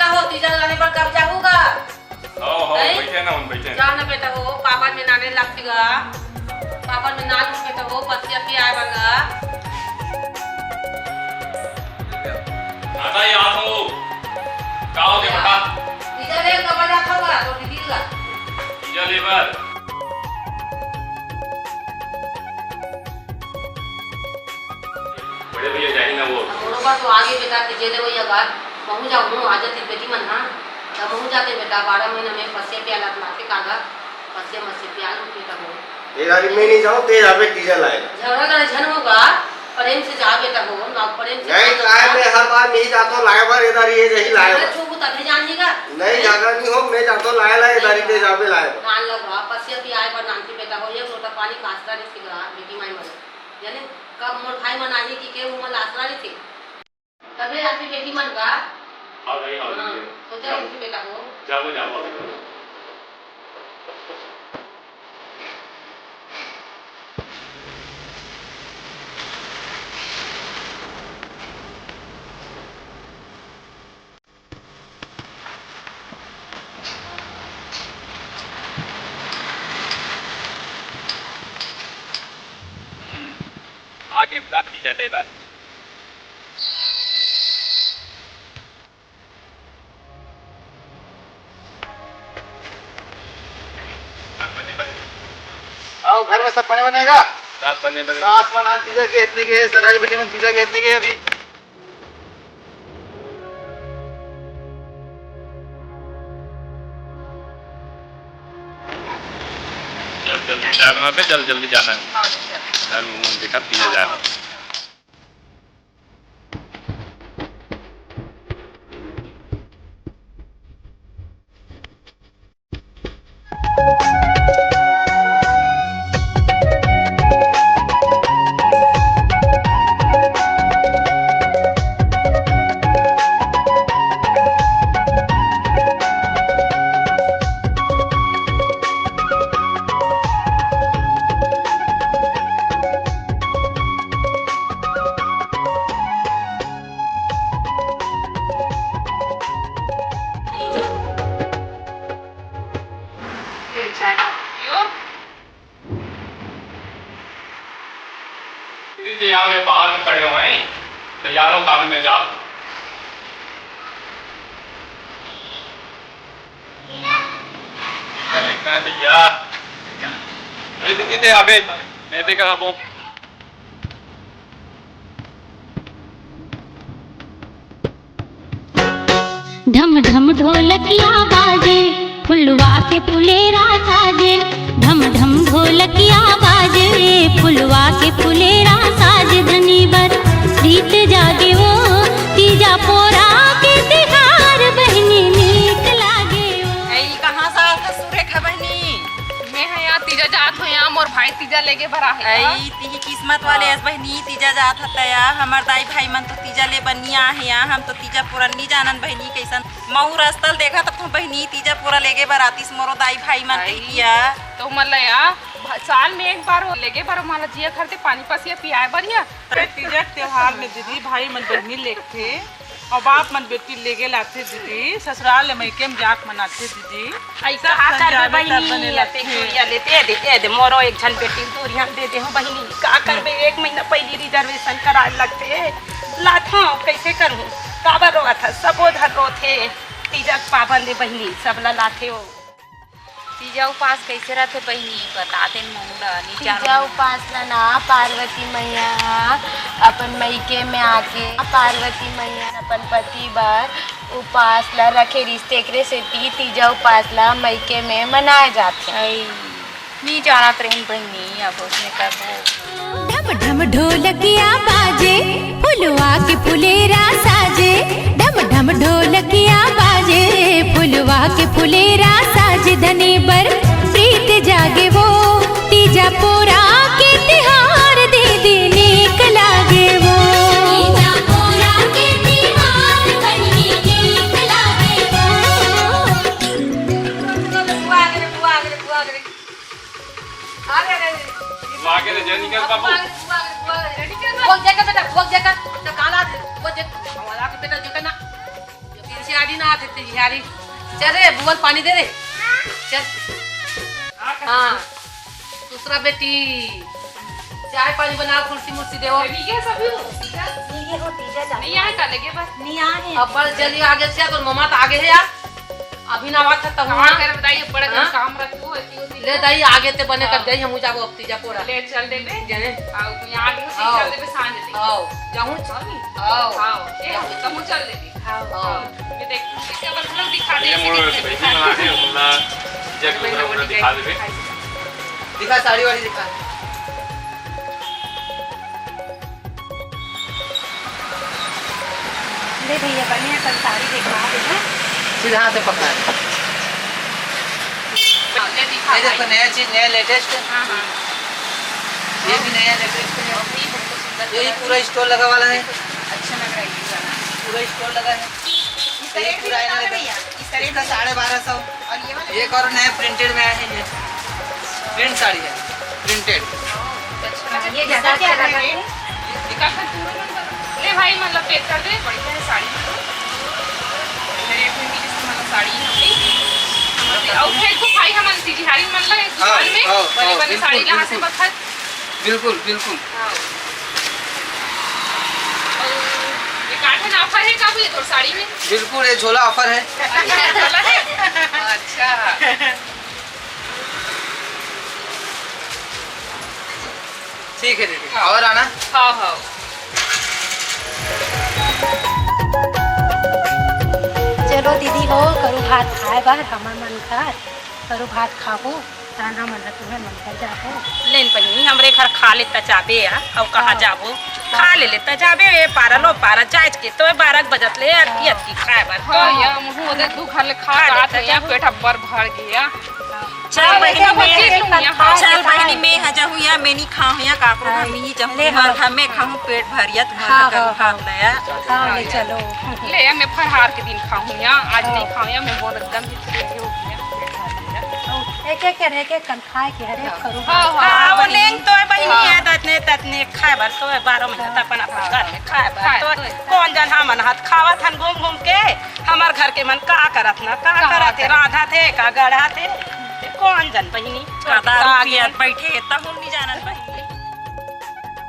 बेटा हो तीजा जाने पर कब जाऊंगा? बैठे ना हम बैठे जाना बेटा हो पापा में नाने लगतीगा पापा में नान बेटा हो पतिया पे आए बंगा आता ही आता हूँ क्या हो गया बेटा तीजा ले कब जाता होगा तो दीदी का तीजा लेबर बड़े भैया जाएंगे ना वो बरोबर तो आगे बेटा तीजे ले वही बात महू जाऊँ आ जाती बेटी मन हाँ तब महू जाते बेटा 12 महीने में फंसे पे अलग नाते कागा फंसे मसे पे आलू बेटा हो ये गाड़ी में नहीं जाओ तेज आवे डीजल आएगा झगड़ा का झन होगा प्रेम से जा बेटा हो ना प्रेम से नहीं लाए मैं हर बार नहीं जाता लाए बार इधर ये नहीं लाए छू तभी जानिएगा नहीं जागा नहीं हो मैं जाता लाए लाए इधर ही तेज आवे लाए नान लगा फंसे पे आए पर नानती बेटा हो एक लोटा पानी कासरा नहीं सिगा बेटी माई मन यानी कब मोर भाई मन आई कि के उमल आसरा नहीं थी तबे आती बेटी मन का आ गई तो चल बेटा हो जाओ जाओ आगे बुलाती है लेबर आओ घर में सब बने बनेगा साथ बनने लगे साथ बना चीजें के इतने के सराय बेटी में चीजें के इतने के अभी जल्दी जाना है देखा पीछे जाना यहाँ में बाहर में खड़े हुए हैं तैयार हो काम में जाओ भैया अबे मैं देखा वो ढम ढम ढोलकिया बाजे फुलवा के फुलेरा साजे ढम ढम ढोलकिया बाजे फुलवा के फुलेरा साज धनी बर प्रीत जागे वो तीजा पोरा के तिहार बहनी नीक लागे ऐ कहां से सुरेखा बहनी मैं है यहाँ तीजा जात हो यहाँ मोर भाई तीजा लेके भरा है आई ती किस्मत वाले ऐस बहनी तीजा जात हतया हमर दाई भाई मन तो तीजा ले बनिया है यहाँ हम तो तीजा पूरा नहीं जानन बहनी कैसन महू रस्तल देखा तब तो बहनी तीजा पूरा लेके बरातीस मोरो दाई भाई मन किया तो मतलब साल में एक बार हो लेके बार माला जिया खरते पानी पसिया पियाए बढ़िया तीजा त्योहार में दीदी भाई मन बहनी लेके और बाप मन बेटी लेके लाते दीदी ससुराल में के जाक मनाते दीदी ऐसा आकर बहनी लेते दे मोरो एक झन बेटी दूरियां दे दे हो बहनी का करबे एक महीना पहले रिजर्वेशन करा लगते लाथा कैसे करूं काबर रोआ था सबो धर रो थे तीजा पाबंद बहनी सब लाथे हो तीजा उपास कैसे रहते बहनी बता दे मोरा नहीं तीजा उपास ना पार्वती मैया अपन मैके में आके पार्वती मैया अपन पति बर उपास ला रखे रिश्ते एकरे से तीजा उपास ला मैके में मनाए जाते नहीं जाना ट्रेन बहनी अब उसमें करबो ढम ढम ढोलकिया बाजे फुलवा के फुलेरा साजे ढम ढम ढोलकिया बाजे फुलवा के फुलेरा साजे धनी बर प्रीत जागे वो तीजा पोरा के तिहार दीदी नीक लागे वो तीजा पोरा के तिहार बहनी नीक लागे आगे रे जनी कर बाबू वो जगह बेटा वो जगह तो काला वो जगह हमारा के बेटा जगह ना जो किसी आदि ना बनात है तिहारी। चल रे बुआ पानी दे रे। चल। हाँ दूसरा बेटी चाय पानी बना कुर्सी मुर्सी देवो। ठीक है सभी नहीं आए कर लेगे बस नहीं आए अब बस जल्दी आगे से तो मम्मा तो आगे है यार। अभी ना बात था हाँ कर बताइए बड़ा हाँ? काम रखो ले दाई आगे ते बने कर जाई हम जाबो अब तीजा पोरा ले चल दे बे जाने आओ यहाँ आगे से आओ। चल दे बे सांझ दे आओ जाऊं चली आओ आओ ये तुम चल दे बे आओ ये देख इसके बल लोग दिखा दे ये मोर भाई बना के उल्ला जग दूसरा दिखा देबे। दिखा साड़ी वाली दिखा। ले भैया बढ़िया कल साड़ी देखा देना। सीधा हाथ से पकड़ा ले दिखा ये देखो नया चीज नया लेटेस्ट हां हां ये भी नया लेटेस्ट है। ये बहुत सुंदर यही पूरा स्टोर लगा वाला है। अच्छा लग रहा है ये गाना पूरा स्टोर लगा है। ये पूरा आईना लगा इसका 1250 और ये वाला एक और नया प्रिंटेड में आया है। ये प्रिंट साड़ी है प्रिंटेड। ये ज्यादा क्या लगा है दिखा कर पूरा ले भाई मतलब पैक कर दे बढ़िया है साड़ी मेरे अपने मिली से मतलब साड़ी हमने और फिर को भाई हम तिहारी मन लगे दुकान में बड़े बड़े साड़ी लगा से बखत बिल्कुल बिल्कुल ये काटन ऑफर है काबू ये तो साड़ी में बिल्कुल ये झोला ऑफर है। अच्छा झोला है अच्छा ठीक है दीदी और आना। हाँ हाँ चलो दीदी हो करू भात खाए बार हमार मन कर करू भात खाबो ताना मन तुम्हें मन कर जाबो लेन बहिनी हमरे घर खा लेता जाबे या और कहाँ जाबो खा ले लेता जाबे ए पारा लो पारा जायज के तो 12 बजत ले अटकी अटकी खाए बार हाँ या मुँह उधर दू खा ले खा रात या पेट अब्बर भर गया चल बहिनी हाँ चल बहिनी मैं हजा हूँ या मैं नहीं खाऊँ या काकरो घर में ही जाऊँ तुम्हारे घर में खाऊँ पेट भरिया तुम्हारा घर खा लिया हाँ ले चलो ले या मैं फरहार के दिन खाऊँ या आज नहीं खाऊँ या मैं बहुत एकदम ही हो गया एक एक रह के कल खाए के हरे करू हाँ हाँ वो लेंग तो है बहिनी है ततने ततने खाए बार तो 12 महीना अपन अपन घर में खाए बार तो कौन जन हमन हाथ खावत हन घूम घूम के हमार घर के मन का करत ना का करत है राधा थे का गढ़ा थे कौन जन बहिनी कदा रुपया बैठे तब हम नहीं जानत बहिनी